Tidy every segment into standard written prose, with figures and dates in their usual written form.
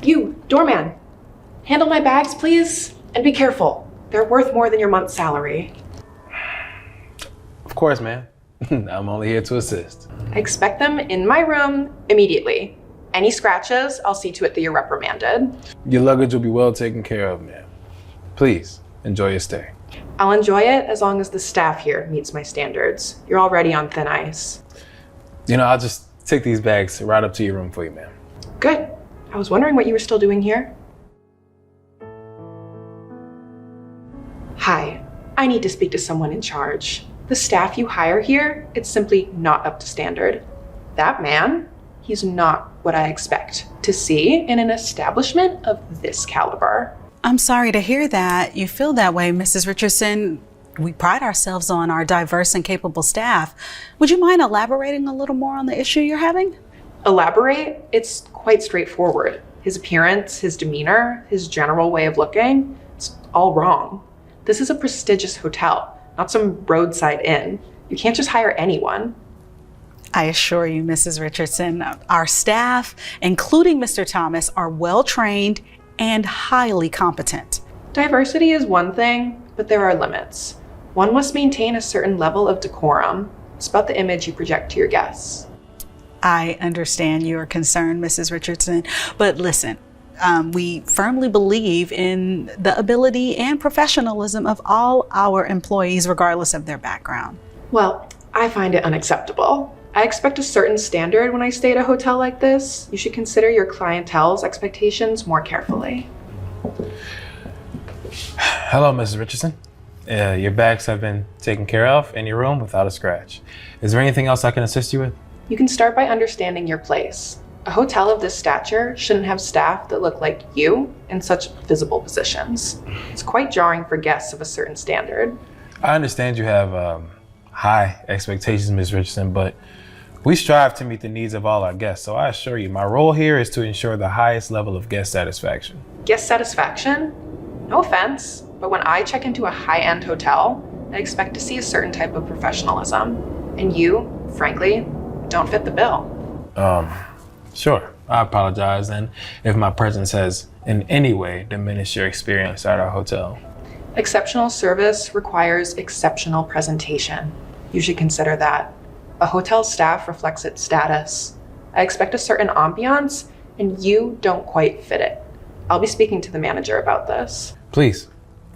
You, doorman. Handle my bags, please, and be careful. They're worth more than your month's salary. Of course, ma'am. I'm only here to assist. I expect them in my room immediately. Any scratches, I'll see to it that you're reprimanded. Your luggage will be well taken care of, ma'am. Please, enjoy your stay. I'll enjoy it as long as the staff here meets my standards. You're already on thin ice. I'll just take these bags right up to your room for you, ma'am. Good. I was wondering what you were still doing here. Hi, I need to speak to someone in charge. The staff you hire here, it's simply not up to standard. That man, he's not what I expect to see in an establishment of this caliber. I'm sorry to hear that. You feel that way, Mrs. Richardson. We pride ourselves on our diverse and capable staff. Would you mind elaborating a little more on the issue you're having? Elaborate? It's quite straightforward. His appearance, his demeanor, his general way of looking, it's all wrong. This is a prestigious hotel, not some roadside inn. You can't just hire anyone. I assure you, Mrs. Richardson, our staff, including Mr. Thomas, are well-trained and highly competent. Diversity is one thing, but there are limits. One must maintain a certain level of decorum. It's about the image you project to your guests. I understand your concern, Mrs. Richardson, but listen, we firmly believe in the ability and professionalism of all our employees, regardless of their background. Well, I find it unacceptable. I expect a certain standard when I stay at a hotel like this. You should consider your clientele's expectations more carefully. Hello, Mrs. Richardson. Your bags have been taken care of in your room without a scratch. Is there anything else I can assist you with? You can start by understanding your place. A hotel of this stature shouldn't have staff that look like you in such visible positions. It's quite jarring for guests of a certain standard. I understand you have high expectations, Ms. Richardson, but we strive to meet the needs of all our guests. So I assure you, my role here is to ensure the highest level of guest satisfaction. Guest satisfaction? No offense, but when I check into a high-end hotel, I expect to see a certain type of professionalism. And you, frankly, don't fit the bill. Sure. I apologize then if my presence has in any way diminished your experience at our hotel. Exceptional service requires exceptional presentation. You should consider that. A hotel staff reflects its status. I expect a certain ambiance, and you don't quite fit it. I'll be speaking to the manager about this. Please,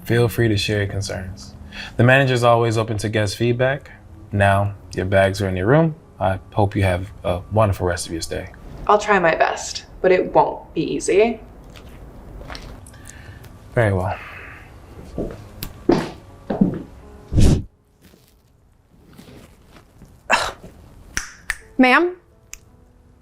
feel free to share your concerns. The manager is always open to guest feedback. Now, your bags are in your room. I hope you have a wonderful rest of your stay. I'll try my best, but it won't be easy. Very well. Ma'am,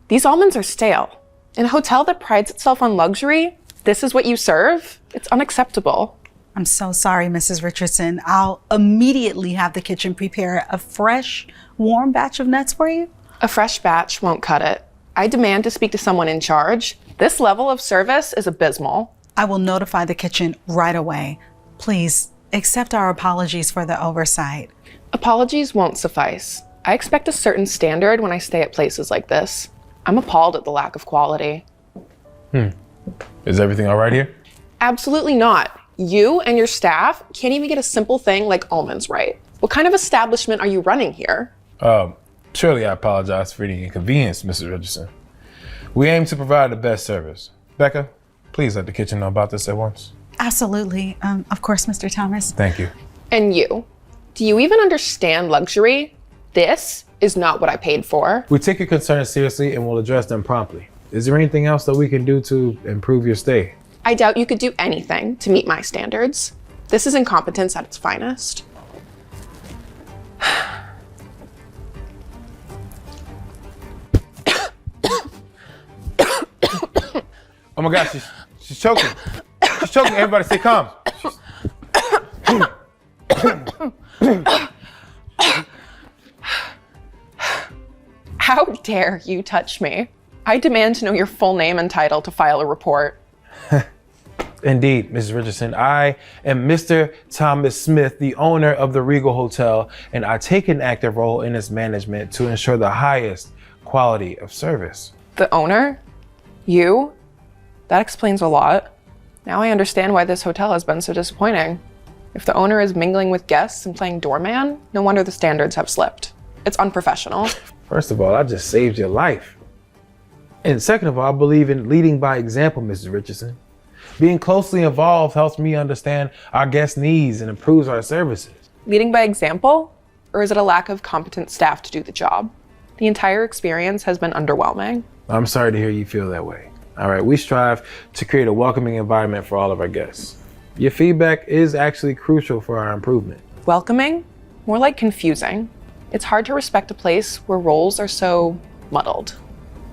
these almonds are stale. In a hotel that prides itself on luxury, this is what you serve? It's unacceptable. I'm so sorry, Mrs. Richardson. I'll immediately have the kitchen prepare a fresh, warm batch of nuts for you. A fresh batch won't cut it. I demand to speak to someone in charge. This level of service is abysmal. I will notify the kitchen right away. Please accept our apologies for the oversight. Apologies won't suffice. I expect a certain standard when I stay at places like this. I'm appalled at the lack of quality. Is everything all right here? Absolutely not. You and your staff can't even get a simple thing like almonds right. What kind of establishment are you running here? Surely I apologize for any inconvenience, Mrs. Richardson. We aim to provide the best service. Becca, please let the kitchen know about this at once. Absolutely. Of course, Mr. Thomas. Thank you. And you, do you even understand luxury? This is not what I paid for. We take your concerns seriously and will address them promptly. Is there anything else that we can do to improve your stay? I doubt you could do anything to meet my standards. This is incompetence at its finest. Oh my gosh, she's choking. She's choking. Everybody stay calm. How dare you touch me? I demand to know your full name and title to file a report. Indeed, Mrs. Richardson, I am Mr. Thomas Smith, the owner of the Regal Hotel, and I take an active role in its management to ensure the highest quality of service. The owner? You? That explains a lot. Now I understand why this hotel has been so disappointing. If the owner is mingling with guests and playing doorman, no wonder the standards have slipped. It's unprofessional. First of all, I just saved your life. And second of all, I believe in leading by example, Mrs. Richardson. Being closely involved helps me understand our guests' needs and improves our services. Leading by example? Or is it a lack of competent staff to do the job? The entire experience has been underwhelming. I'm sorry to hear you feel that way. All right, we strive to create a welcoming environment for all of our guests. Your feedback is actually crucial for our improvement. Welcoming? More like confusing. It's hard to respect a place where roles are so muddled.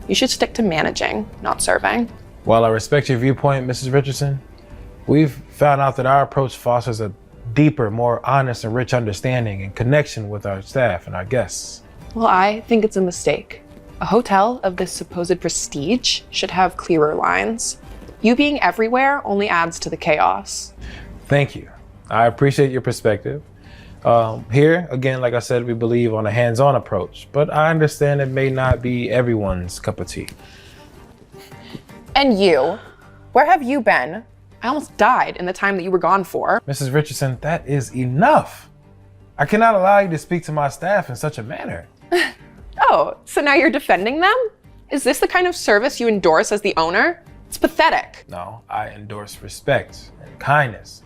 You should stick to managing, not serving. While I respect your viewpoint, Mrs. Richardson, we've found out that our approach fosters a deeper, more honest and rich understanding and connection with our staff and our guests. Well, I think it's a mistake. A hotel of this supposed prestige should have clearer lines. You being everywhere only adds to the chaos. Thank you. I appreciate your perspective. Here, again, like I said, we believe on a hands-on approach, but I understand it may not be everyone's cup of tea. And you? Where have you been? I almost died in the time that you were gone for. Mrs. Richardson, that is enough. I cannot allow you to speak to my staff in such a manner. Oh, so now you're defending them? Is this the kind of service you endorse as the owner? It's pathetic. No, I endorse respect and kindness,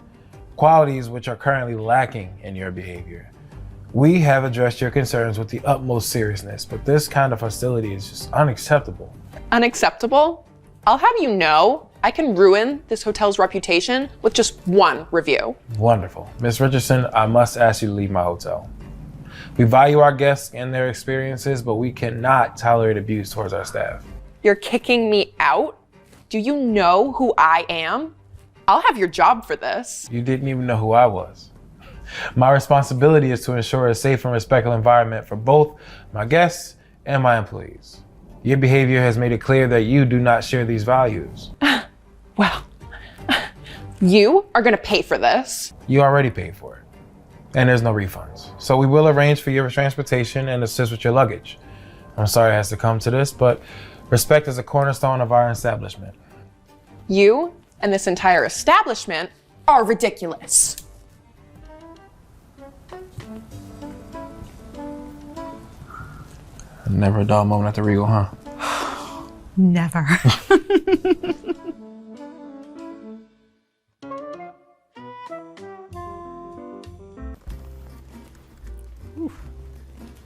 qualities which are currently lacking in your behavior. We have addressed your concerns with the utmost seriousness, but this kind of hostility is just unacceptable. Unacceptable? I'll have you know, I can ruin this hotel's reputation with just one review. Wonderful. Ms. Richardson, I must ask you to leave my hotel. We value our guests and their experiences, but we cannot tolerate abuse towards our staff. You're kicking me out? Do you know who I am? I'll have your job for this. You didn't even know who I was. My responsibility is to ensure a safe and respectful environment for both my guests and my employees. Your behavior has made it clear that you do not share these values. Well, you are gonna pay for this. You already paid for it, and there's no refunds. So we will arrange for your transportation and assist with your luggage. I'm sorry it has to come to this, but respect is a cornerstone of our establishment. You and this entire establishment are ridiculous. Never a dull moment at the Regal, huh? Never.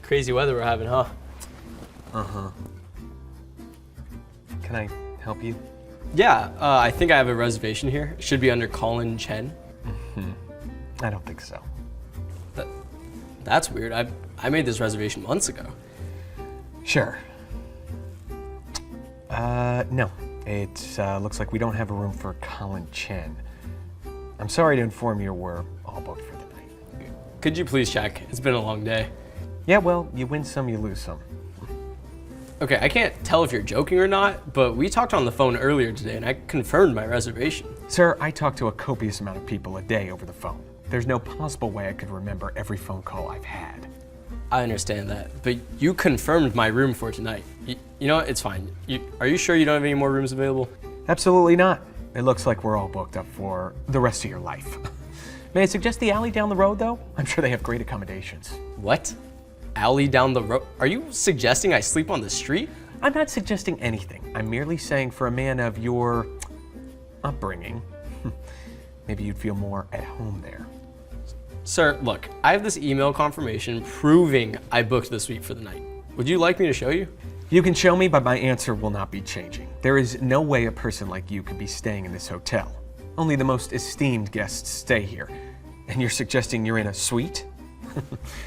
Crazy weather we're having, huh? Uh-huh. Can I help you? Yeah, I think I have a reservation here. It should be under Colin Chen. I don't think so. That's weird. I made this reservation months ago. Sure. No. It looks like we don't have a room for Colin Chen. I'm sorry to inform you we're all booked for the night. Could you please check? It's been a long day. Yeah, well, you win some, you lose some. Okay, I can't tell if you're joking or not, but we talked on the phone earlier today and I confirmed my reservation. Sir, I talk to a copious amount of people a day over the phone. There's no possible way I could remember every phone call I've had. I understand that, but you confirmed my room for tonight. You know what? It's fine. Are you sure you don't have any more rooms available? Absolutely not. It looks like we're all booked up for the rest of your life. May I suggest the alley down the road, though? I'm sure they have great accommodations. What? Alley down the road? Are you suggesting I sleep on the street? I'm not suggesting anything. I'm merely saying for a man of your upbringing, maybe you'd feel more at home there. Sir, look, I have this email confirmation proving I booked the suite for the night. Would you like me to show you? You can show me, but my answer will not be changing. There is no way a person like you could be staying in this hotel. Only the most esteemed guests stay here. And you're suggesting you're in a suite?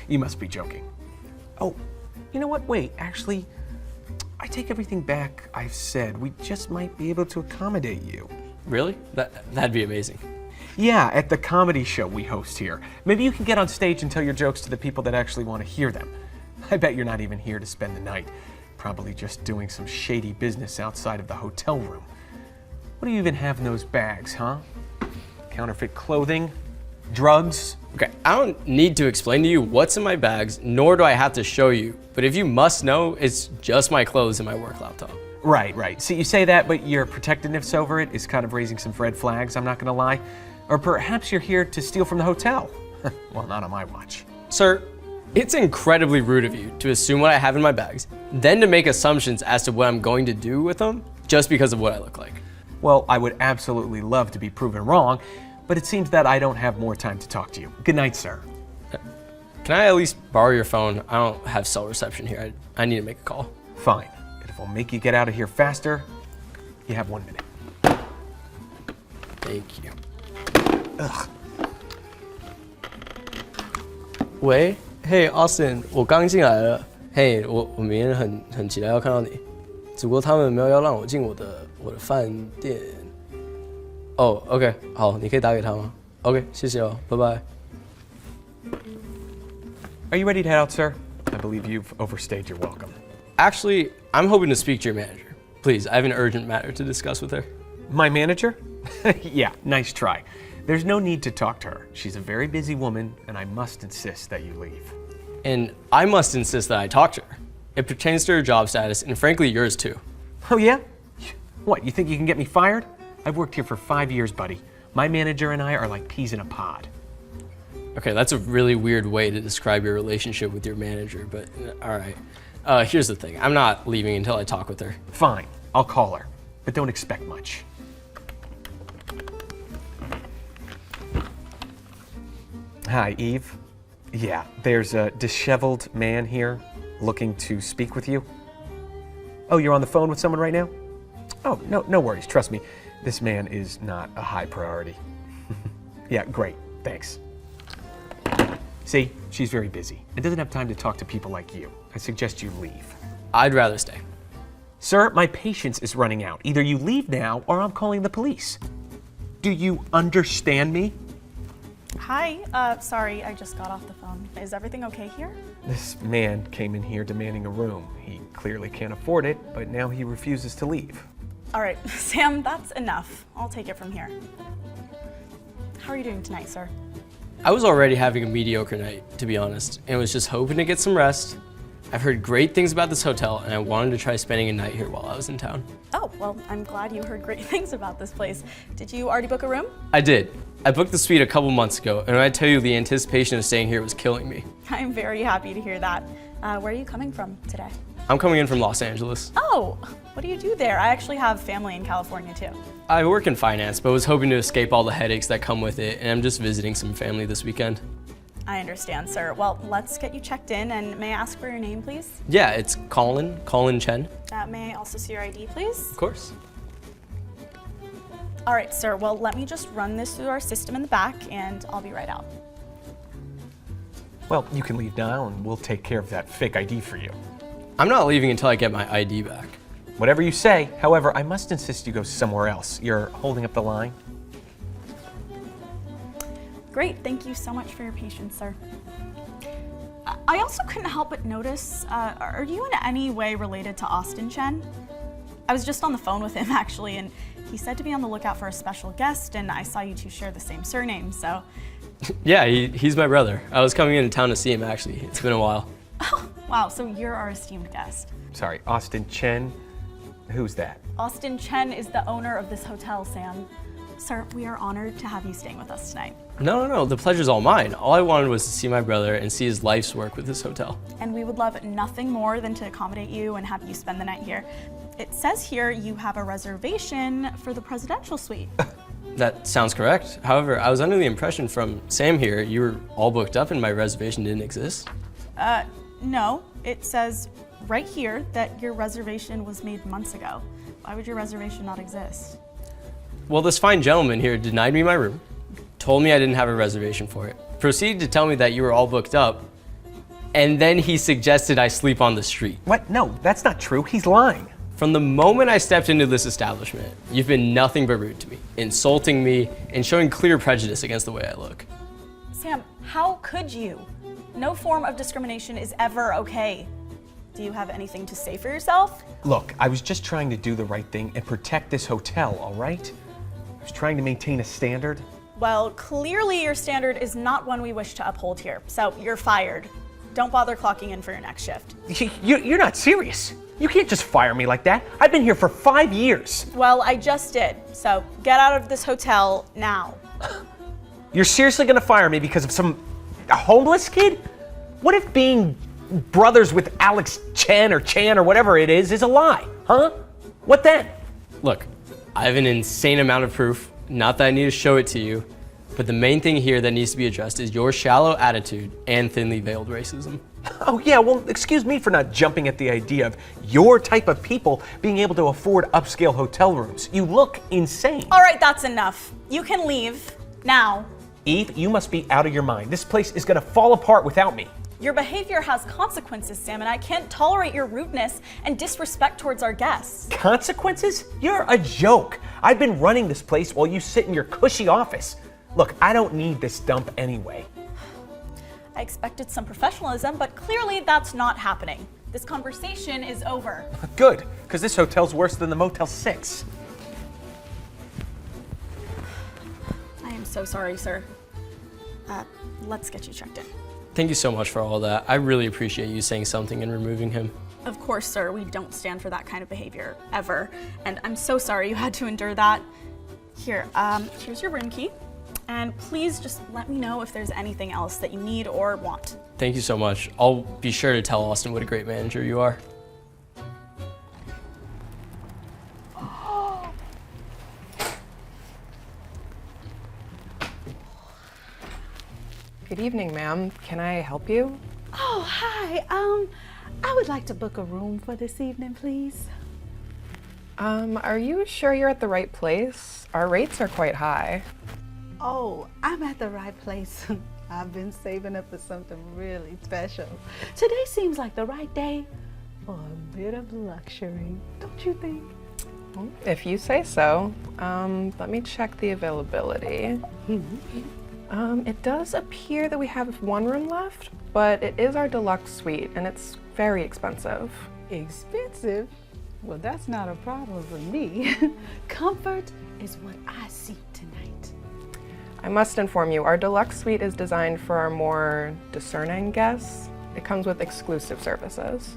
You must be joking. Oh, you know what? Wait, actually, I take everything back I've said. We just might be able to accommodate you. Really? That'd be amazing. Yeah, at the comedy show we host here. Maybe you can get on stage and tell your jokes to the people that actually want to hear them. I bet you're not even here to spend the night. Probably just doing some shady business outside of the hotel room. What do you even have in those bags, huh? Counterfeit clothing? Drugs? Okay, I don't need to explain to you what's in my bags, nor do I have to show you. But if you must know, it's just my clothes and my work laptop. Right. See, you say that, but your protectiveness over it is kind of raising some red flags, I'm not gonna lie. Or perhaps you're here to steal from the hotel. Well, not on my watch. Sir, it's incredibly rude of you to assume what I have in my bags, then to make assumptions as to what I'm going to do with them just because of what I look like. Well, I would absolutely love to be proven wrong, but it seems that I don't have more time to talk to you. Good night, sir. Can I at least borrow your phone? I don't have cell reception here. I need to make a call. Fine. And if I'll make you get out of here faster, you have 1 minute. Thank you. Ugh. 喂，嘿，Austin，我刚进来了。嘿，我明天很期待要看到你，只不过他们没有要让我进我的饭店。哦，OK， 好，你可以打给他吗 ？OK， 谢谢哦，拜拜。Are you ready to head out, sir? I believe you've overstayed your welcome. Actually, I'm hoping to speak to your manager. Please, I have an urgent matter to discuss with her. My manager? Yeah, nice try. There's no need to talk to her. She's a very busy woman, and I must insist that you leave. And I must insist that I talk to her. It pertains to her job status, and frankly, yours too. Oh, yeah? What, you think you can get me fired? I've worked here for 5 years, buddy. My manager and I are like peas in a pod. Okay, that's a really weird way to describe your relationship with your manager, but all right. Here's the thing. I'm not leaving until I talk with her. Fine, I'll call her, but don't expect much. Hi, Eve. Yeah, there's a disheveled man here looking to speak with you. Oh, you're on the phone with someone right now? Oh, no worries. Trust me, this man is not a high priority. Yeah, great. Thanks. See, she's very busy and doesn't have time to talk to people like you. I suggest you leave. I'd rather stay. Sir, my patience is running out. Either you leave now or I'm calling the police. Do you understand me? Hi, sorry, I just got off the phone. Is everything okay here? This man came in here demanding a room. He clearly can't afford it, but now he refuses to leave. All right, Sam, that's enough. I'll take it from here. How are you doing tonight, sir? I was already having a mediocre night, to be honest, and was just hoping to get some rest. I've heard great things about this hotel, and I wanted to try spending a night here while I was in town. Oh, well, I'm glad you heard great things about this place. Did you already book a room? I did. I booked the suite a couple months ago, and when I tell you the anticipation of staying here was killing me. I'm very happy to hear that. Where are you coming from today? I'm coming in from Los Angeles. Oh, what do you do there? I actually have family in California too. I work in finance, but was hoping to escape all the headaches that come with it, and I'm just visiting some family this weekend. I understand, sir. Well, let's get you checked in, and may I ask for your name, please? Yeah, it's Colin Chen. May I also see your ID, please? Of course. All right, sir. Well, let me just run this through our system in the back, and I'll be right out. Well, you can leave now and we'll take care of that fake ID for you. I'm not leaving until I get my ID back. Whatever you say. However, I must insist you go somewhere else. You're holding up the line. Great, thank you so much for your patience, sir. I also couldn't help but notice, are you in any way related to Austin Chen? I was just on the phone with him actually, and he said to be on the lookout for a special guest, and I saw you two share the same surname, so. Yeah, he's my brother. I was coming into town to see him actually. It's been a while. Oh, wow, so you're our esteemed guest. Sorry, Austin Chen. Who's that? Austin Chen is the owner of this hotel, Sam. Sir, we are honored to have you staying with us tonight. No, the pleasure's all mine. All I wanted was to see my brother and see his life's work with this hotel. And we would love nothing more than to accommodate you and have you spend the night here. It says here you have a reservation for the presidential suite. That sounds correct. However, I was under the impression from Sam here, you were all booked up and my reservation didn't exist. No, it says right here that your reservation was made months ago. Why would your reservation not exist? Well, this fine gentleman here denied me my room, told me I didn't have a reservation for it, proceeded to tell me that you were all booked up, and then he suggested I sleep on the street. What? No, that's not true. He's lying. From the moment I stepped into this establishment, you've been nothing but rude to me, insulting me, and showing clear prejudice against the way I look. Sam, how could you? No form of discrimination is ever okay. Do you have anything to say for yourself? Look, I was just trying to do the right thing and protect this hotel, all right? I was trying to maintain a standard. Well, clearly your standard is not one we wish to uphold here, so you're fired. Don't bother clocking in for your next shift. You're not serious. You can't just fire me like that. I've been here for 5 years. Well, I just did, so get out of this hotel now. You're seriously gonna fire me because of a homeless kid? What if being brothers with Alex Chen or whatever it is a lie, huh? What then? Look, I have an insane amount of proof, not that I need to show it to you, but the main thing here that needs to be addressed is your shallow attitude and thinly veiled racism. Oh yeah, well, excuse me for not jumping at the idea of your type of people being able to afford upscale hotel rooms. You look insane. All right, that's enough. You can leave now. Eve, you must be out of your mind. This place is gonna fall apart without me. Your behavior has consequences, Sam, and I can't tolerate your rudeness and disrespect towards our guests. Consequences? You're a joke. I've been running this place while you sit in your cushy office. Look, I don't need this dump anyway. I expected some professionalism, but clearly that's not happening. This conversation is over. Good, because this hotel's worse than the Motel 6. I am so sorry, sir. Let's get you checked in. Thank you so much for all that. I really appreciate you saying something and removing him. Of course, sir, we don't stand for that kind of behavior, ever. And I'm so sorry you had to endure that. Here, here's your room key. And please just let me know if there's anything else that you need or want. Thank you so much. I'll be sure to tell Austin what a great manager you are. Good evening, ma'am. Can I help you? Oh, hi. I would like to book a room for this evening, please. Are you sure you're at the right place? Our rates are quite high. Oh, I'm at the right place. I've been saving up for something really special. Today seems like the right day for a bit of luxury, don't you think? If you say so. Let me check the availability. It does appear that we have one room left, but it is our deluxe suite, and it's very expensive. Expensive? Well, that's not a problem for me. Comfort is what I seek tonight. I must inform you, our deluxe suite is designed for our more discerning guests. It comes with exclusive services.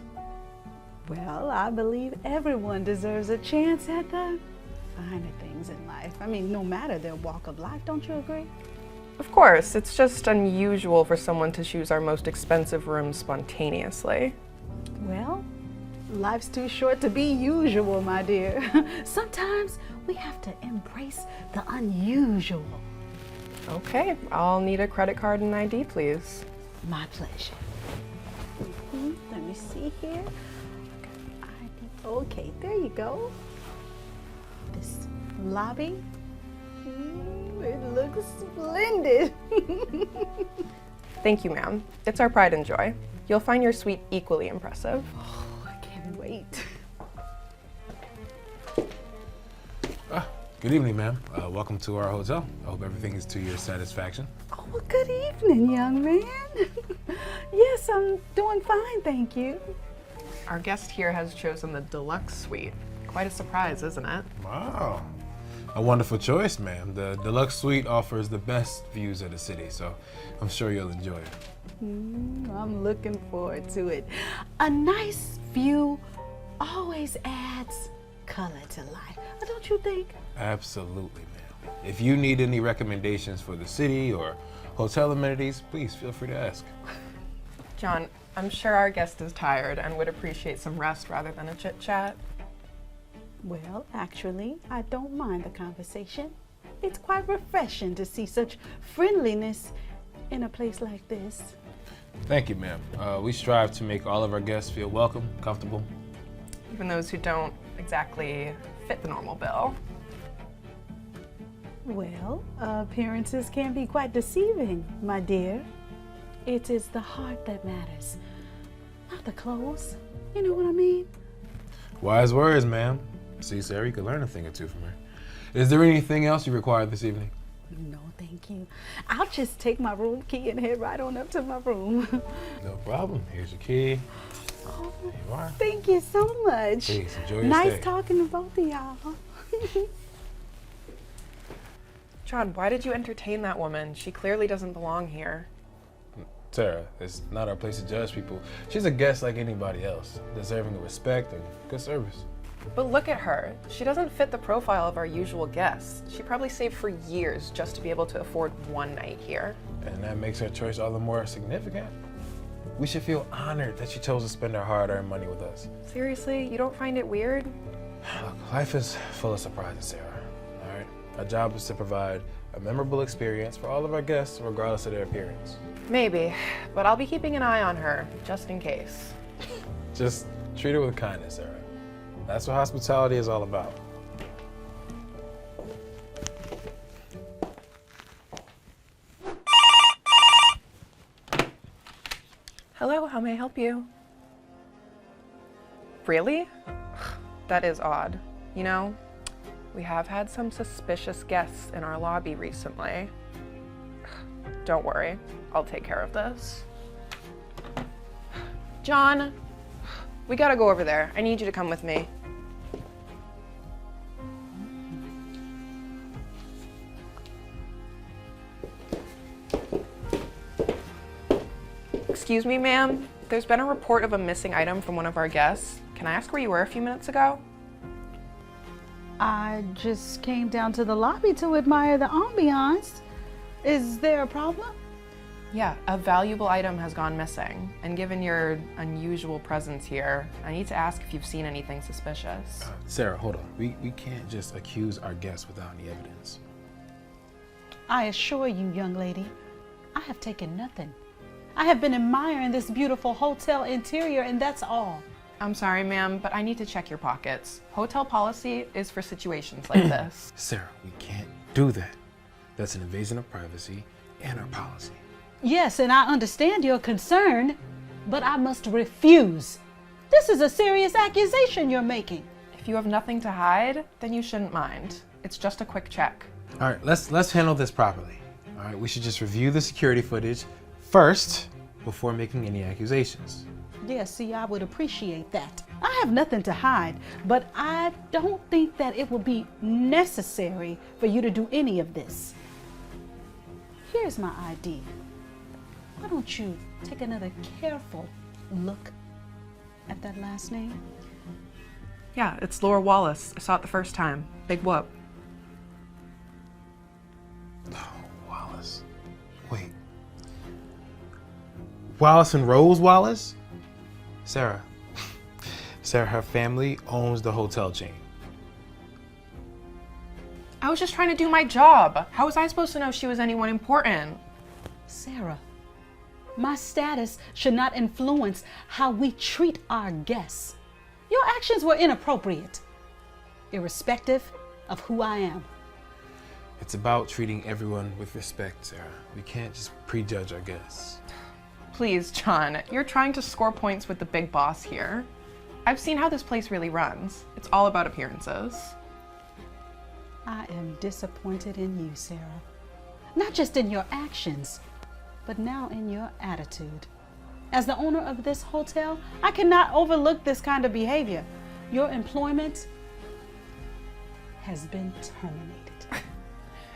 Well, I believe everyone deserves a chance at the finer things in life. I mean, no matter their walk of life, don't you agree? Of course, it's just unusual for someone to choose our most expensive room spontaneously. Well, life's too short to be usual, my dear. Sometimes we have to embrace the unusual. Okay, I'll need a credit card and ID, please. My pleasure. Let me see here. ID. Okay, there you go. This lobby. It looks splendid. Thank you, ma'am. It's our pride and joy. You'll find your suite equally impressive. Oh, I can't wait. Good evening, ma'am. Welcome to our hotel. I hope everything is to your satisfaction. Oh, well, good evening, young man. Yes, I'm doing fine, thank you. Our guest here has chosen the deluxe suite. Quite a surprise, isn't it? Wow. A wonderful choice, ma'am. The deluxe suite offers the best views of the city, so I'm sure you'll enjoy it. I'm looking forward to it. A nice view always adds color to life, don't you think? Absolutely, ma'am. If you need any recommendations for the city or hotel amenities, please feel free to ask. John, I'm sure our guest is tired and would appreciate some rest rather than a chit-chat. Well, actually, I don't mind the conversation. It's quite refreshing to see such friendliness in a place like this. Thank you, ma'am. We strive to make all of our guests feel welcome, comfortable. Even those who don't exactly fit the normal bill. Well, appearances can be quite deceiving, my dear. It is the heart that matters, not the clothes. You know what I mean? Wise words, ma'am. See, Sarah, you could learn a thing or two from her. Is there anything else you require this evening? No, thank you. I'll just take my room key and head right on up to my room. No problem. Here's your key. Oh, There you are. thank you so much. Please, enjoy your Nice stay. talking to both of y'all. John, why did you entertain that woman? She clearly doesn't belong here. Sarah, it's not our place to judge people. She's a guest like anybody else, deserving of respect and good service. But look at her. She doesn't fit the profile of our usual guests. She probably saved for years just to be able to afford one night here. And that makes her choice all the more significant. We should feel honored that she chose to spend her hard-earned money with us. Seriously, you don't find it weird? Look, life is full of surprises, Sarah. All right? Our job is to provide a memorable experience for all of our guests, regardless of their appearance. Maybe, but I'll be keeping an eye on her, just in case. Just treat her with kindness, Sarah. That's what hospitality is all about. Hello, how may I help you? Really? That is odd. You know, we have had some suspicious guests in our lobby recently. Don't worry, I'll take care of this. John, we gotta go over there. I need you to come with me. Excuse me, ma'am. There's been a report of a missing item from one of our guests. Can I ask where you were a few minutes ago? I just came down to the lobby to admire the ambiance. Is there a problem? Yeah, a valuable item has gone missing. And given your unusual presence here, I need to ask if you've seen anything suspicious. Sarah, hold on. We can't just accuse our guests without any evidence. I assure you, young lady, I have taken nothing. I have been admiring this beautiful hotel interior, and that's all. I'm sorry, ma'am, but I need to check your pockets. Hotel policy is for situations like this. Sarah, we can't do that. That's an invasion of privacy and our policy. Yes, and I understand your concern, but I must refuse. This is a serious accusation you're making. If you have nothing to hide, then you shouldn't mind. It's just a quick check. All right, let's handle this properly. All right, we should just review the security footage first before making any accusations. Yes, see, I would appreciate that. I have nothing to hide, but I don't think that it will be necessary for you to do any of this. Here's my ID. Why don't you take another careful look at that last name? Yeah, it's Laura Wallace. I saw it the first time. Big whoop. Oh, Wallace. Wait. Wallace and Rose Wallace? Sarah, her family owns the hotel chain. I was just trying to do my job. How was I supposed to know she was anyone important? Sarah, my status should not influence how we treat our guests. Your actions were inappropriate, irrespective of who I am. It's about treating everyone with respect, Sarah. We can't just prejudge our guests. Please, John, you're trying to score points with the big boss here. I've seen how this place really runs. It's all about appearances. I am disappointed in you, Sarah. Not just in your actions, but now in your attitude. As the owner of this hotel, I cannot overlook this kind of behavior. Your employment has been terminated.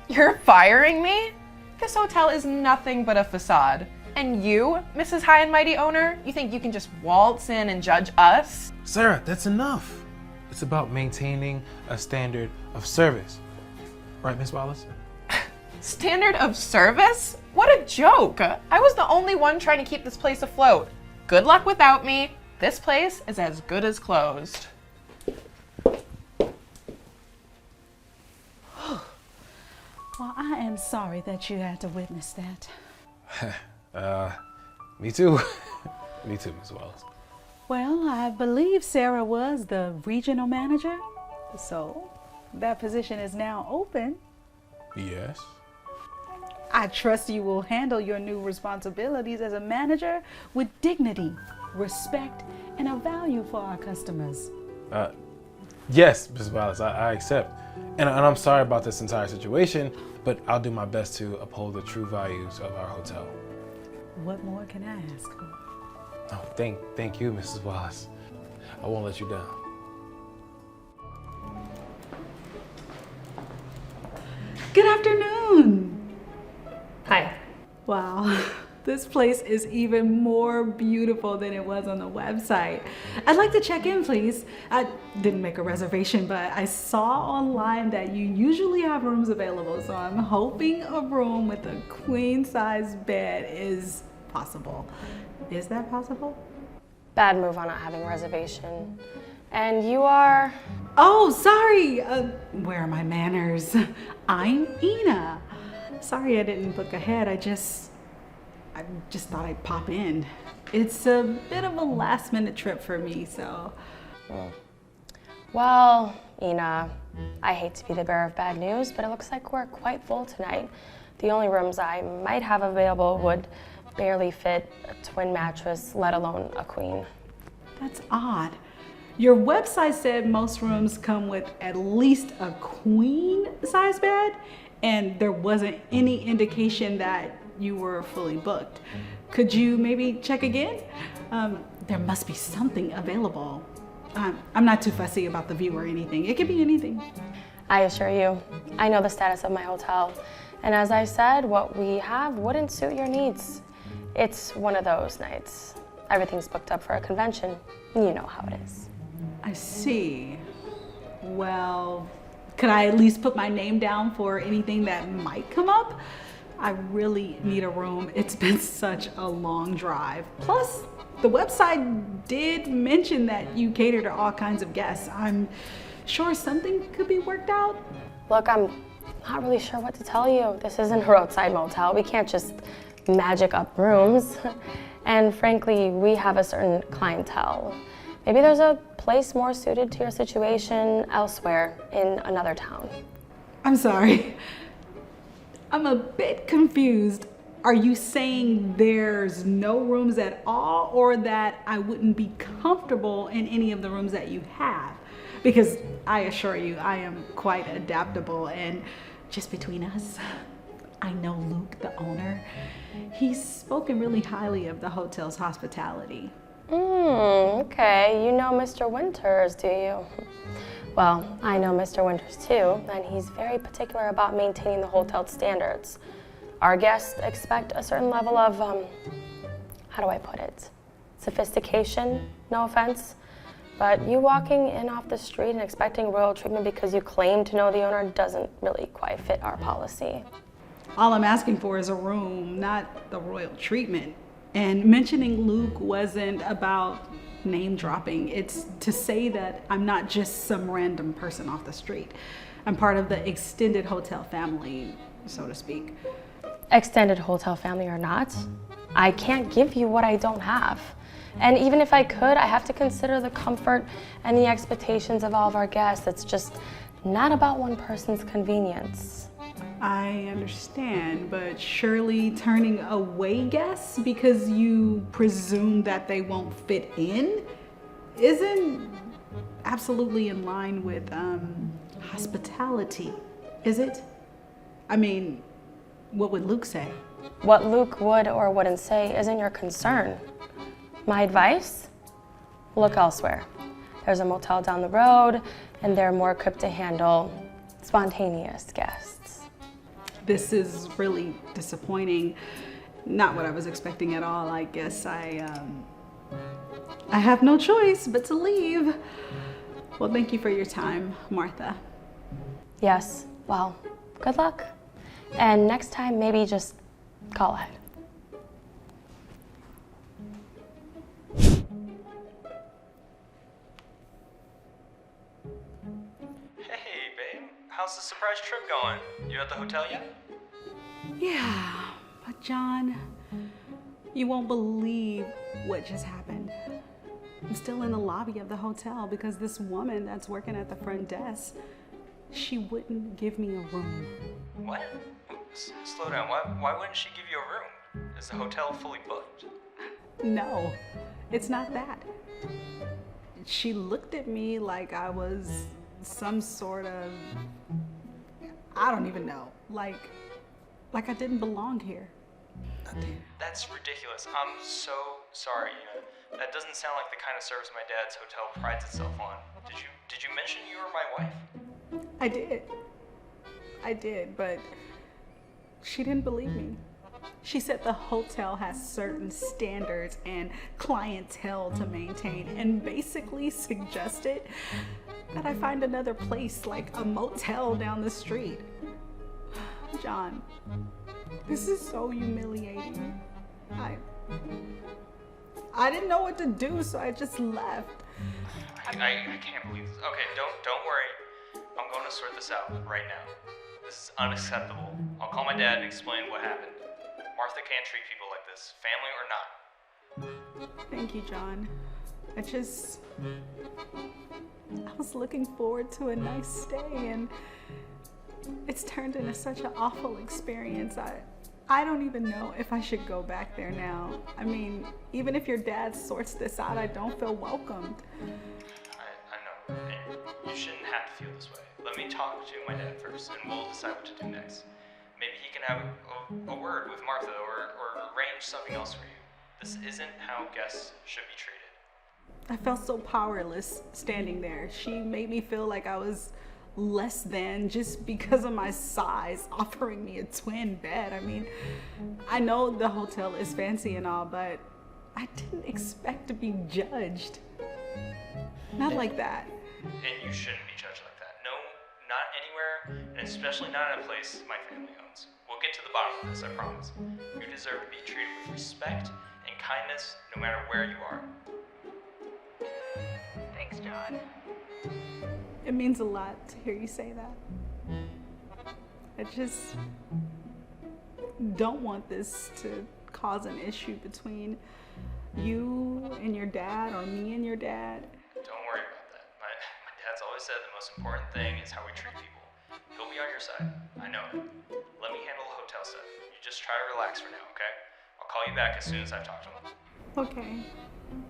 You're firing me? This hotel is nothing but a facade. And you, Mrs. High and Mighty Owner, you think you can just waltz in and judge us? Sarah, that's enough. It's about maintaining a standard of service. Right, Miss Wallace? Standard of service? What a joke! I was the only one trying to keep this place afloat. Good luck without me. This place is as good as closed. Well, I am sorry that you had to witness that. Me too. Me too, Miss Wallace. Well, I believe Sarah was the regional manager, so that position is now open. Yes. I trust you will handle your new responsibilities as a manager with dignity, respect, and a value for our customers. Yes, Miss Wallace, I accept. And I'm sorry about this entire situation, but I'll do my best to uphold the true values of our hotel. What more can I ask for? Oh, thank you, Mrs. Wallace. I won't let you down. Good afternoon. Hi. Wow, This place is even more beautiful than it was on the website. I'd like to check in, please. I didn't make a reservation, but I saw online that you usually have rooms available, so I'm hoping a room with a queen-size bed is possible. Is that possible? Bad move on not having a reservation. And you are? Oh, sorry. Where are my manners? I'm Ina. Sorry I didn't book ahead. I just thought I'd pop in. It's a bit of a last-minute trip for me, so. Well, Ina, I hate to be the bearer of bad news, but it looks like we're quite full tonight. The only rooms I might have available would barely fit a twin mattress, let alone a queen. That's odd. Your website said most rooms come with at least a queen-size bed, and there wasn't any indication that you were fully booked. Could you maybe check again? There must be something available. I'm not too fussy about the view or anything. It could be anything. I assure you, I know the status of my hotel. And as I said, what we have wouldn't suit your needs. It's one of those nights. Everything's booked up for a convention. You know how it is. I see. Well, could I at least put my name down for anything that might come up? I really need a room. It's been such a long drive. Plus, the website did mention that you cater to all kinds of guests. I'm sure something could be worked out. Look, I'm not really sure what to tell you. This isn't a roadside motel. We can't just magic up rooms. And frankly, we have a certain clientele. Maybe there's a place more suited to your situation elsewhere in another town. I'm sorry. I'm a bit confused. Are you saying there's no rooms at all, or that I wouldn't be comfortable in any of the rooms that you have? Because I assure you, I am quite adaptable, and just between us, I know Luke, the owner. He's spoken really highly of the hotel's hospitality. Okay, you know Mr. Winters, do you? Well, I know Mr. Winters too, and he's very particular about maintaining the hotel's standards. Our guests expect a certain level of, how do I put it? Sophistication, no offense. But you walking in off the street and expecting royal treatment because you claim to know the owner doesn't really quite fit our policy. All I'm asking for is a room, not the royal treatment. And mentioning Luke wasn't about name dropping. It's to say that I'm not just some random person off the street. I'm part of the extended hotel family, so to speak. Extended hotel family or not, I can't give you what I don't have. And even if I could, I have to consider the comfort and the expectations of all of our guests. It's just not about one person's convenience. I understand, but surely turning away guests because you presume that they won't fit in isn't absolutely in line with hospitality, is it? I mean, what would Luke say? What Luke would or wouldn't say isn't your concern. My advice? Look elsewhere. There's a motel down the road, and they're more equipped to handle spontaneous guests. This is really disappointing. Not what I was expecting at all. I guess I have no choice but to leave. Well, thank you for your time, Martha. Yes, well, good luck. And next time, maybe just call ahead. Hey, babe. How's the surprise trip going? You at the hotel yet? Yeah, but John, you won't believe what just happened. I'm still in the lobby of the hotel because this woman that's working at the front desk, she wouldn't give me a room. What? Slow down. Why wouldn't she give you a room? Is the hotel fully booked? No, it's not that. She looked at me like I was some sort of, I don't even know, like I didn't belong here. That's ridiculous. I'm so sorry. That doesn't sound like the kind of service my dad's hotel prides itself on. Did you mention you were my wife? I did, but she didn't believe me. She said the hotel has certain standards and clientele to maintain, and basically suggested that I find another place like a motel down the street. John, this is so humiliating. I didn't know what to do, so I just left. I can't believe this. Okay, don't worry. I'm going to sort this out right now. This is unacceptable. I'll call my dad and explain what happened. Martha can't treat people like this, family or not. Thank you, John. I was looking forward to a nice stay, and it's turned into such an awful experience. I don't even know if I should go back there now. I mean, even if your dad sorts this out, I don't feel welcomed. I know, and you shouldn't have to feel this way. Let me talk to my dad first, and we'll decide what to do next. Maybe he can have a word with Martha or arrange something else for you. This isn't how guests should be treated. I felt so powerless standing there. She made me feel like I was less than just because of my size, offering me a twin bed. I mean, I know the hotel is fancy and all, but I didn't expect to be judged. Not like that. And you shouldn't be judged like that. No, not anywhere, and especially not in a place my family owns. We'll get to the bottom of this, I promise. You deserve to be treated with respect and kindness no matter where you are. Thanks, John. It means a lot to hear you say that. I just don't want this to cause an issue between you and your dad or me and your dad. Don't worry about that. My dad's always said the most important thing is how we treat people. He'll be on your side. I know it. Let me handle the hotel stuff. You just try to relax for now, okay? I'll call you back as soon as I've talked to him. Okay.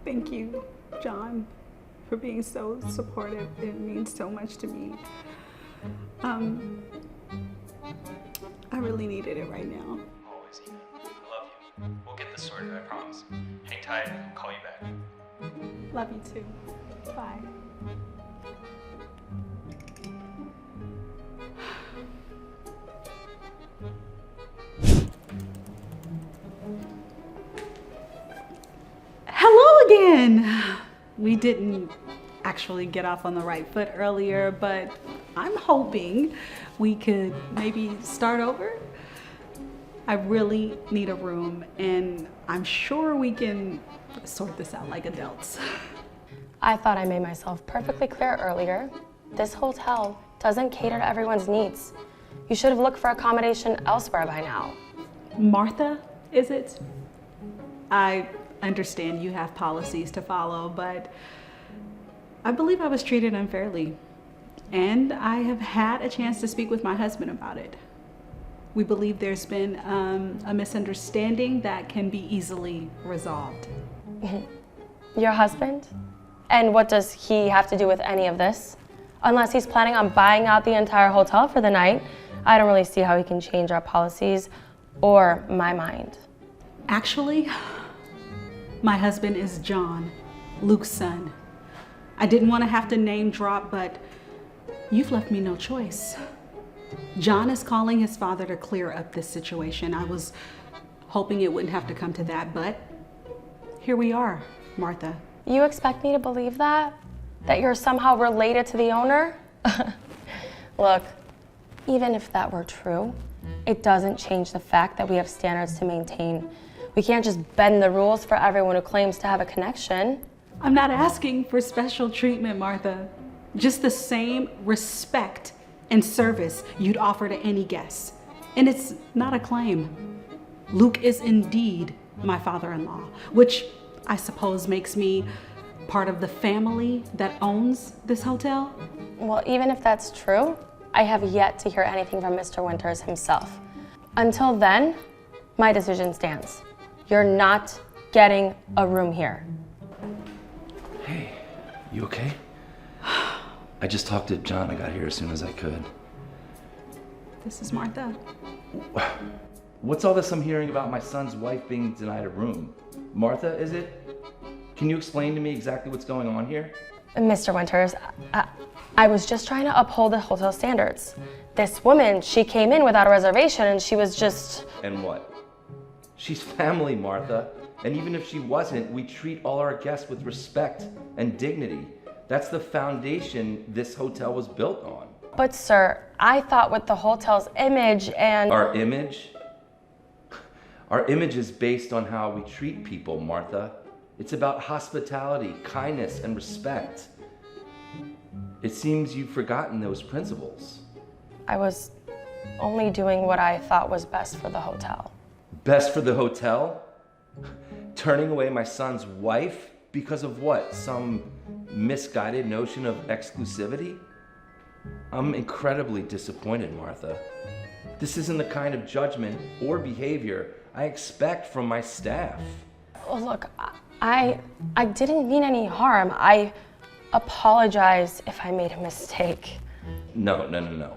Thank you, John, for being so supportive. It means so much to me. I really needed it right now. Always, Ethan. I love you. We'll get this sorted, I promise. Hang tight. I'll call you back. Love you too. Bye. Hello again. We didn't actually get off on the right foot earlier, but I'm hoping we could maybe start over. I really need a room, and I'm sure we can sort this out like adults. I thought I made myself perfectly clear earlier. This hotel doesn't cater to everyone's needs. You should have looked for accommodation elsewhere by now. Martha, is it? I understand you have policies to follow, but I believe I was treated unfairly, and I have had a chance to speak with my husband about it. We believe there's been a misunderstanding that can be easily resolved. Your husband? And what does he have to do with any of this? Unless he's planning on buying out the entire hotel for the night, I don't really see how he can change our policies or my mind. Actually, my husband is John, Luke's son. I didn't want to have to name drop, but you've left me no choice. John is calling his father to clear up this situation. I was hoping it wouldn't have to come to that, but here we are, Martha. You expect me to believe that? That you're somehow related to the owner? Look, even if that were true, it doesn't change the fact that we have standards to maintain. We can't just bend the rules for everyone who claims to have a connection. I'm not asking for special treatment, Martha. Just the same respect and service you'd offer to any guest. And it's not a claim. Luke is indeed my father-in-law, which I suppose makes me part of the family that owns this hotel. Well, even if that's true, I have yet to hear anything from Mr. Winters himself. Until then, my decision stands. You're not getting a room here. Hey, you okay? I just talked to John. I got here as soon as I could. This is Martha. What's all this I'm hearing about my son's wife being denied a room? Martha, is it? Can you explain to me exactly what's going on here? Mr. Winters, I was just trying to uphold the hotel standards. This woman, she came in without a reservation and she was just... And what? She's family, Martha. And even if she wasn't, we treat all our guests with respect and dignity. That's the foundation this hotel was built on. But sir, I thought with the hotel's image and... Our image? Our image is based on how we treat people, Martha. It's about hospitality, kindness, and respect. It seems you've forgotten those principles. I was only doing what I thought was best for the hotel. Best for the hotel? Turning away my son's wife because of what? Some misguided notion of exclusivity? I'm incredibly disappointed, Martha. This isn't the kind of judgment or behavior I expect from my staff. Oh, look, I didn't mean any harm. I apologize if I made a mistake. No.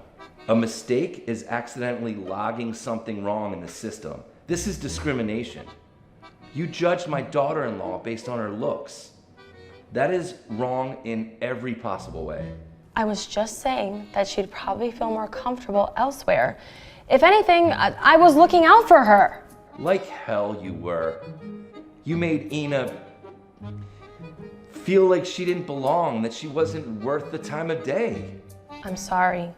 A mistake is accidentally logging something wrong in the system. This is discrimination. You judged my daughter-in-law based on her looks. That is wrong in every possible way. I was just saying that she'd probably feel more comfortable elsewhere. If anything, I was looking out for her. Like hell you were. You made Ina feel like she didn't belong, that she wasn't worth the time of day. I'm sorry.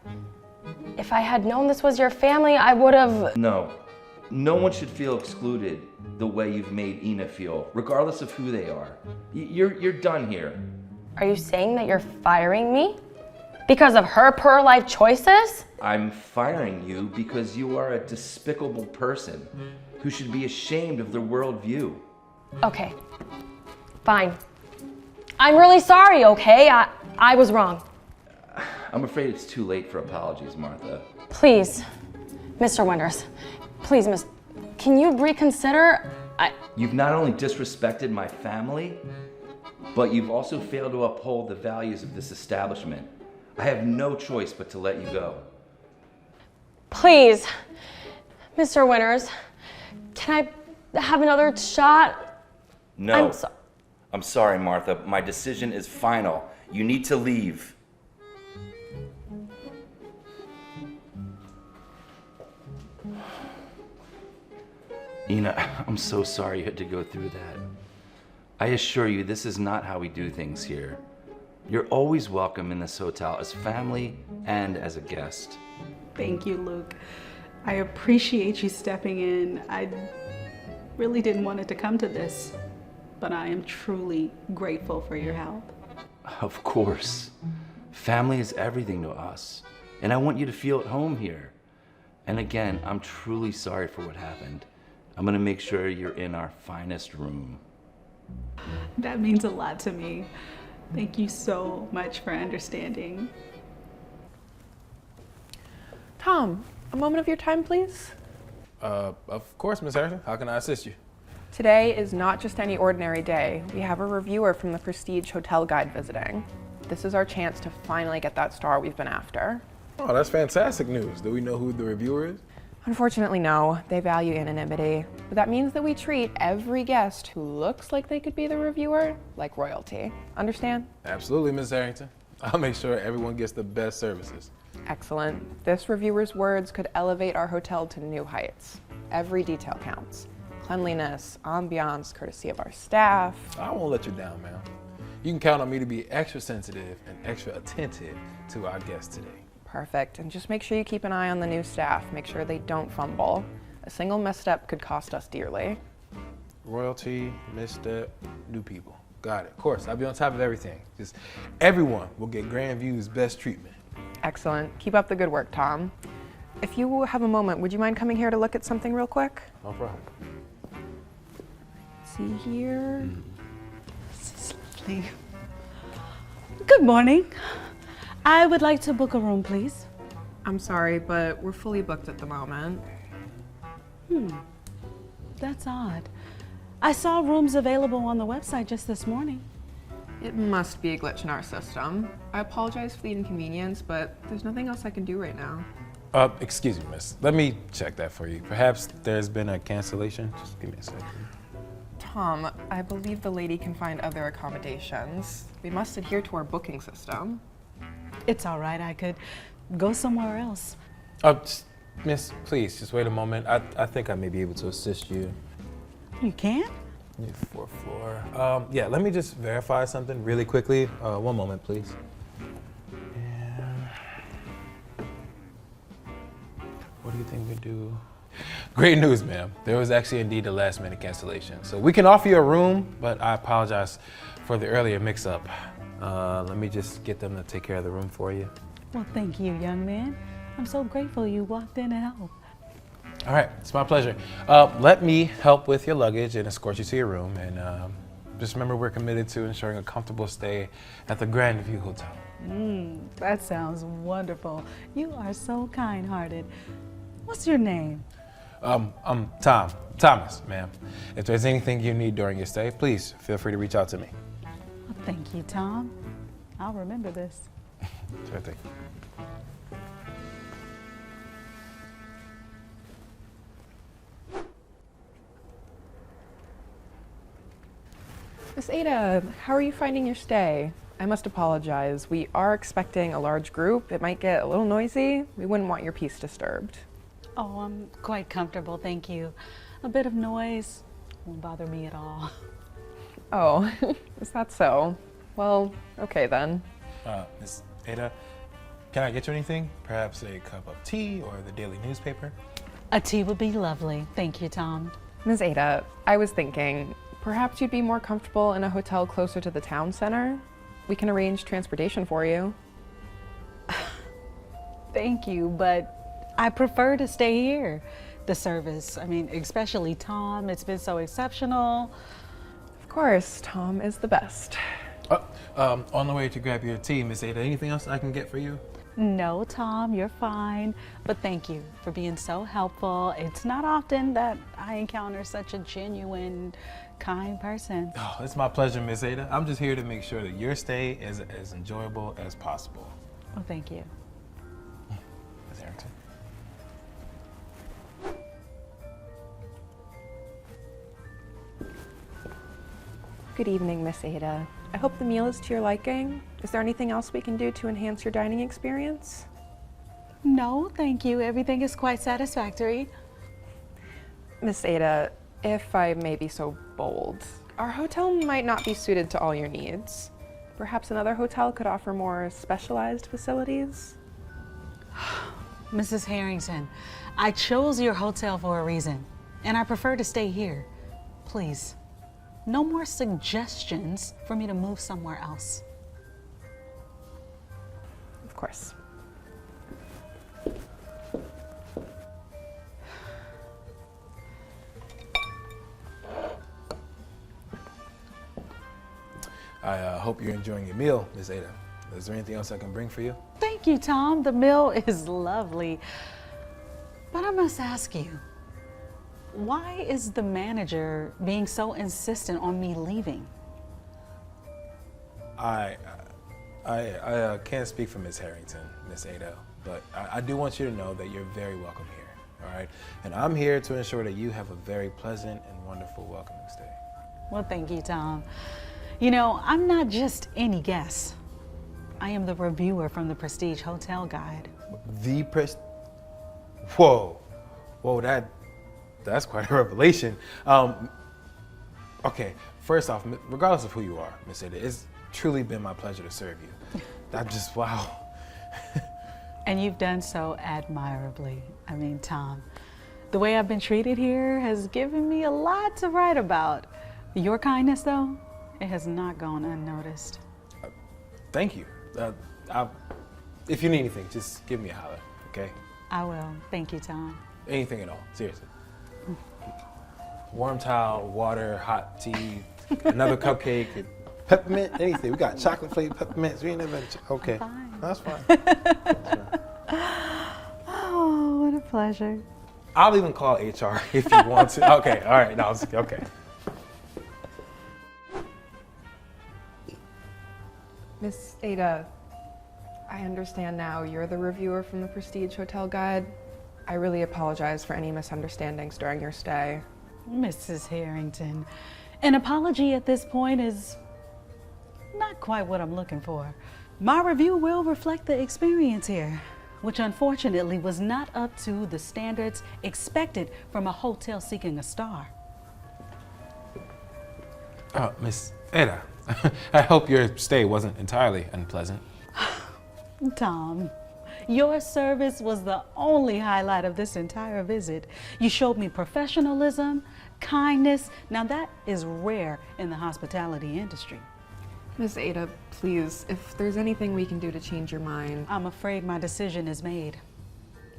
If I had known this was your family, I would have... No one should feel excluded the way you've made Ina feel, regardless of who they are. You're done here. Are you saying that you're firing me? Because of her poor life choices? I'm firing you because you are a despicable person who should be ashamed of their worldview. Okay, fine. I'm really sorry, okay? I was wrong. I'm afraid it's too late for apologies, Martha. Please, Mr. Winters, please, can you reconsider? You've not only disrespected my family, but you've also failed to uphold the values of this establishment. I have no choice but to let you go. Please, Mr. Winters, can I have another shot? No. I'm sorry, Martha. My decision is final. You need to leave. Ina, I'm so sorry you had to go through that. I assure you, this is not how we do things here. You're always welcome in this hotel as family and as a guest. Thank you, Luke. I appreciate you stepping in. I really didn't want it to come to this, but I am truly grateful for your help. Of course. Family is everything to us, and I want you to feel at home here. And again, I'm truly sorry for what happened. I'm gonna make sure you're in our finest room. That means a lot to me. Thank you so much for understanding. Tom, a moment of your time, please. Of course, Miss Harrison. How can I assist you? Today is not just any ordinary day. We have a reviewer from the Prestige Hotel Guide visiting. This is our chance to finally get that star we've been after. Oh, that's fantastic news. Do we know who the reviewer is? Unfortunately, no. They value anonymity. But that means that we treat every guest who looks like they could be the reviewer like royalty. Understand? Absolutely, Miss Harrington. I'll make sure everyone gets the best services. Excellent. This reviewer's words could elevate our hotel to new heights. Every detail counts. Cleanliness, ambiance, courtesy of our staff. I won't let you down, ma'am. You can count on me to be extra sensitive and extra attentive to our guests today. Perfect. And just make sure you keep an eye on the new staff. Make sure they don't fumble. A single misstep could cost us dearly. Royalty, misstep, new people. Got it. Of course, I'll be on top of everything. Just everyone will get Grandview's best treatment. Excellent. Keep up the good work, Tom. If you have a moment, would you mind coming here to look at something real quick? No problem. See here. This is lovely. Good morning. I would like to book a room, please. I'm sorry, but we're fully booked at the moment. That's odd. I saw rooms available on the website just this morning. It must be a glitch in our system. I apologize for the inconvenience, but there's nothing else I can do right now. Excuse me, miss. Let me check that for you. Perhaps there's been a cancellation. Just give me a second. Tom, I believe the lady can find other accommodations. We must adhere to our booking system. It's all right. I could go somewhere else. Miss, please, just wait a moment. I think I may be able to assist you. You can? Fourth floor. Yeah, let me just verify something really quickly. One moment, please. And what do you think we do? Great news, ma'am. There was actually indeed a last minute cancellation. So we can offer you a room, but I apologize for the earlier mix up. Let me just get them to take care of the room for you. Well, thank you, young man. I'm so grateful you walked in to help. All right, it's my pleasure. Let me help with your luggage and escort you to your room. And just remember, we're committed to ensuring a comfortable stay at the Grand View Hotel. That sounds wonderful. You are so kind-hearted. What's your name? I'm Thomas, ma'am. If there's anything you need during your stay, please feel free to reach out to me. Well, thank you, Tom. I'll remember this. Sure thing. Miss Ada, how are you finding your stay? I must apologize. We are expecting a large group. It might get a little noisy. We wouldn't want your peace disturbed. Oh, I'm quite comfortable, thank you. A bit of noise won't bother me at all. Oh, is that so? Well, okay then. Miss Ada, can I get you anything? Perhaps a cup of tea or the daily newspaper? A tea would be lovely. Thank you, Tom. Ms. Ada, I was thinking, perhaps you'd be more comfortable in a hotel closer to the town center? We can arrange transportation for you. Thank you, but I prefer to stay here. The service, I mean, especially Tom, it's been so exceptional. Of course, Tom is the best. On the way to grab your tea, Miss Ada, anything else I can get for you? No, Tom, you're fine. But thank you for being so helpful. It's not often that I encounter such a genuine, kind person. Oh, it's my pleasure, Miss Ada. I'm just here to make sure that your stay is as enjoyable as possible. Well, thank you. Miss Harrington. Good evening, Miss Ada. I hope the meal is to your liking. Is there anything else we can do to enhance your dining experience? No, thank you. Everything is quite satisfactory. Miss Ada, if I may be so bold, our hotel might not be suited to all your needs. Perhaps another hotel could offer more specialized facilities? Mrs. Harrington, I chose your hotel for a reason, and I prefer to stay here. Please, no more suggestions for me to move somewhere else. Of course. I hope you're enjoying your meal, Miss Ada. Is there anything else I can bring for you? Thank you, Tom. The meal is lovely. But I must ask you, why is the manager being so insistent on me leaving? I can't speak for Miss Harrington, Miss Ada, but I do want you to know that you're very welcome here, all right? And I'm here to ensure that you have a very pleasant and wonderful welcoming stay. Well, thank you, Tom. You know, I'm not just any guest. I am the reviewer from the Prestige Hotel Guide. Whoa, that's quite a revelation. Okay, first off, regardless of who you are, Miss Ada, it's truly been my pleasure to serve you. Wow. And you've done so admirably. I mean, Tom, the way I've been treated here has given me a lot to write about. Your kindness, though, it has not gone unnoticed. Thank you. If you need anything, just give me a holler, okay? I will. Thank you, Tom. Anything at all, seriously. Warm towel, water, hot tea, another cupcake, peppermint, anything. We got chocolate flavored peppermints. We ain't never. Okay, that's fine. Oh, what a pleasure. I'll even call HR if you want to. Okay, all right. No, okay. Miss Ada, I understand now you're the reviewer from the Prestige Hotel Guide. I really apologize for any misunderstandings during your stay. Mrs. Harrington, an apology at this point is not quite what I'm looking for. My review will reflect the experience here, which unfortunately was not up to the standards expected from a hotel seeking a star. Oh, Miss Ada, I hope your stay wasn't entirely unpleasant. Tom, your service was the only highlight of this entire visit. You showed me professionalism, kindness. Now that is rare in the hospitality industry. Miss Ada, please, if there's anything we can do to change your mind. I'm afraid my decision is made.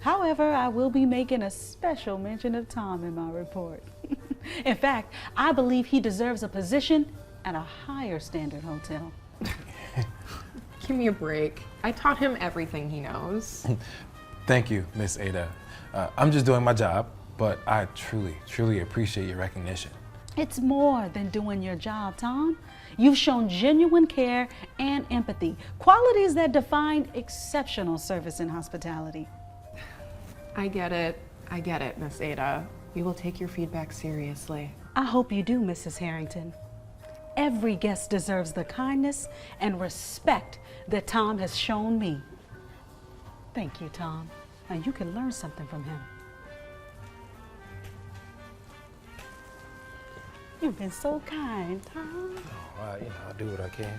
However, I will be making a special mention of Tom in my report. In fact, I believe he deserves a position at a higher standard hotel. Give me a break. I taught him everything he knows. Thank you, Miss Ada. I'm just doing my job, but I truly appreciate your recognition. It's more than doing your job, Tom. You've shown genuine care and empathy, qualities that define exceptional service in hospitality. I get it, Miss Ada. We will take your feedback seriously. I hope you do, Mrs. Harrington. Every guest deserves the kindness and respect that Tom has shown me. Thank you, Tom. Now you can learn something from him. You've been so kind, Tom. Well, I'll do what I can.